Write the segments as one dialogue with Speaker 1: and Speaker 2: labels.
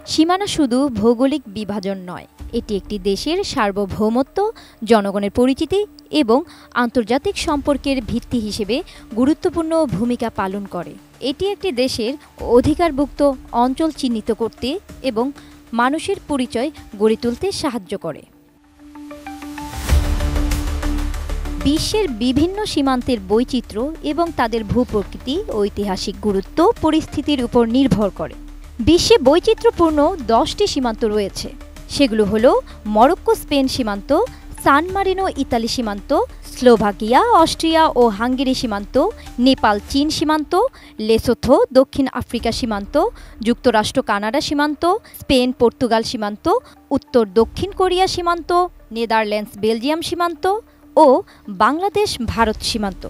Speaker 1: সীমানা শুধু ভৌগোলিক বিভাজন নয়, এটি একটি দেশের সার্বভৌমত্ব, জনগণের পরিচিতি এবং আন্তর্জাতিক সম্পর্কের ভিত্তি হিসেবে গুরুত্বপূর্ণ ভূমিকা পালন করে। এটি একটি দেশের অধিকারভুক্ত অঞ্চল চিহ্নিত করতে এবং মানুষের পরিচয় গড়ে তুলতে সাহায্য করে। বিশ্বের বিভিন্ন সীমান্তের বৈচিত্র্য এবং তাদের ভূপ্রকৃতি, ঐতিহাসিক গুরুত্ব, পরিস্থিতির উপর নির্ভর করে। বিশ্বে বৈচিত্র্যপূর্ণ 10টি সীমান্ত রয়েছে। সেগুলো হলো মরক্কো স্পেন সীমান্ত, সান মারিনো ইতালি সীমান্ত, স্লোভাকিয়া অস্ট্রিয়া ও হাঙ্গেরি সীমান্ত, নেপাল চীন সীমান্ত, লেসোথো দক্ষিণ আফ্রিকা সীমান্ত, যুক্তরাষ্ট্র কানাডা সীমান্ত, স্পেন পর্তুগাল সীমান্ত, উত্তর দক্ষিণ কোরিয়া সীমান্ত, নেদারল্যান্ডস বেলজিয়াম সীমান্ত ও বাংলাদেশ ভারত সীমান্ত।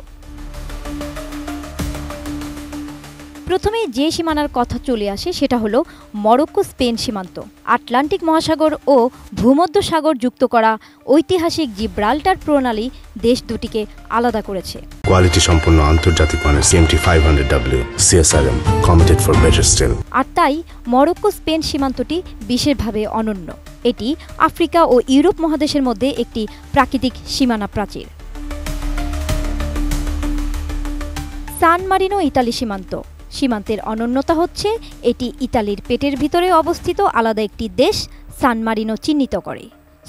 Speaker 1: প্রথমে যে সীমানার কথা চলে আসে সেটা হলো মরক্কো স্পেন সীমান্ত। আটলান্টিক মহাসাগর ও ভূমধ্যসাগর যুক্ত করা ঐতিহাসিক জিব্রাল্টার প্রণালী দেশ দুটিকে আলাদা করেছে।
Speaker 2: কোয়ালিটি সম্পন্ন আন্তর্জাতিক মানের CMT 500W CSRM committed for better steel.
Speaker 1: আর তাই মরক্কো স্পেন সীমান্তটি বিশেষভাবে অনন্য। এটি আফ্রিকা ও ইউরোপ মহাদেশের মধ্যে একটি প্রাকৃতিক সীমানা প্রাচীর। সান মারিনো ইতালি সীমান্ত। সীমান্তের অনন্যতা হচ্ছে এটি ইতালির পেটের ভিতরে অবস্থিত আলাদা একটি দেশ সান মারিনো চিহ্নিত করে।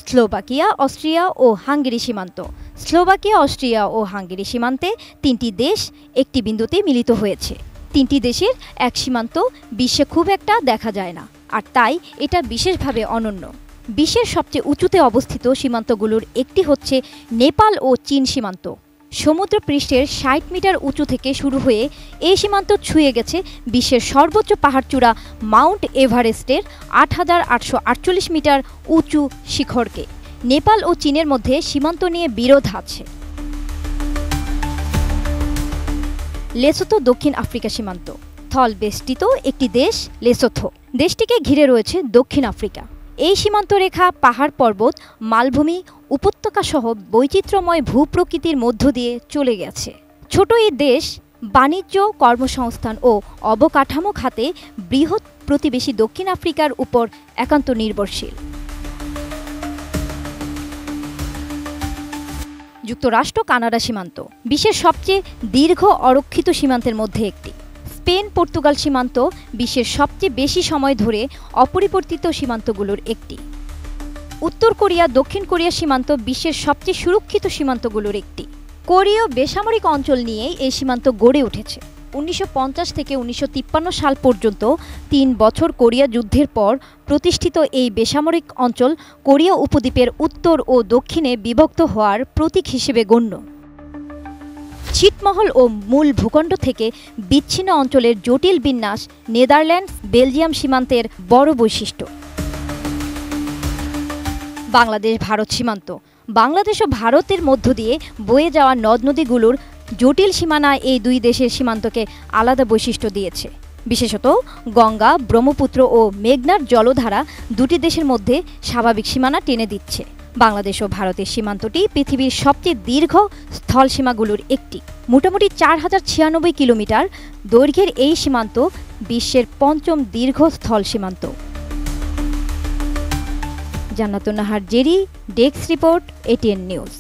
Speaker 1: স্লোভাকিয়া অস্ট্রিয়া ও হাঙ্গেরি সীমান্ত। স্লোভাকিয়া অস্ট্রিয়া ও হাঙ্গেরি সীমান্তে তিনটি দেশ একটি বিন্দুতে মিলিত হয়েছে। তিনটি দেশের এক সীমান্ত বিশ্বে খুব একটা দেখা যায় না, আর তাই এটা বিশেষভাবে অনন্য। বিশ্বের সবচেয়ে উঁচুতে অবস্থিত সীমান্তগুলোর একটি হচ্ছে নেপাল ও চীন সীমান্ত। সমুদ্র পৃষ্ঠের 60 মিটার উঁচু থেকে শুরু হয়ে এই সীমান্ত ছুঁয়ে গেছে বিশ্বের সর্বোচ্চ পাহাড়চূড়া মাউন্ট এভারেস্টের 8848 মিটার উঁচু শিখরকে। নেপাল ও চীনের মধ্যে সীমান্ত নিয়ে বিরোধ আছে। লেসোথো দক্ষিণ আফ্রিকা সীমান্ত। স্থল বেষ্টিত একটি দেশ লেসোথো। দেশটিকে ঘিরে রয়েছে দক্ষিণ আফ্রিকা। এই সীমান্ত রেখা পাহাড় পর্বত, মালভূমি, উপত্যকা সহ বৈচিত্র্যময় ভূপ্রকৃতির মধ্য দিয়ে চলে গেছে। ছোট এই দেশ বাণিজ্য, কর্মসংস্থান ও অবকাঠামো খাতে বৃহৎ প্রতিবেশী দক্ষিণ আফ্রিকার উপর একান্ত নির্ভরশীল। যুক্তরাষ্ট্র কানাডা সীমান্ত বিশ্বের সবচেয়ে দীর্ঘ অরক্ষিত সীমান্তের মধ্যে একটি। স্পেন পর্তুগাল সীমান্ত বিশ্বের সবচেয়ে বেশি সময় ধরে অপরিবর্তিত সীমান্তগুলোর একটি। উত্তর কোরিয়া দক্ষিণ কোরিয়া সীমান্ত বিশ্বের সবচেয়ে সুরক্ষিত সীমান্তগুলোর একটি। কোরীয় বেসামরিক অঞ্চল নিয়েই এই সীমান্ত গড়ে উঠেছে। 1950 থেকে 1953 সাল পর্যন্ত 3 বছর কোরিয়া যুদ্ধের পর প্রতিষ্ঠিত এই বেসামরিক অঞ্চল কোরিয়া উপদ্বীপের উত্তর ও দক্ষিণে বিভক্ত হওয়ার প্রতীক হিসেবে গণ্য। ছিটমহল ও মূল ভূখণ্ড থেকে বিচ্ছিন্ন অঞ্চলের জটিল বিন্যাস নেদারল্যান্ডস বেলজিয়াম সীমান্তের বড় বৈশিষ্ট্য। বাংলাদেশ ভারত সীমান্ত। বাংলাদেশ ও ভারতের মধ্য দিয়ে বয়ে যাওয়া নদ নদীগুলোর জটিল সীমানা এই দুই দেশের সীমান্তকে আলাদা বৈশিষ্ট্য দিয়েছে। বিশেষত গঙ্গা, ব্রহ্মপুত্র ও মেঘনার জলধারা দুটি দেশের মধ্যে স্বাভাবিক সীমানা টেনে দিচ্ছে। বাংলাদেশ ও ভারতের সীমান্তটি পৃথিবীর সবচেয়ে দীর্ঘ স্থল সীমাগুলোর একটি। মোটামুটি 4096 কিলোমিটার দৈর্ঘ্যের এই সীমান্ত বিশ্বের 5ম দীর্ঘ স্থল সীমান্ত। জান্নাতুন Nahar Jerry, desk report, ATN news.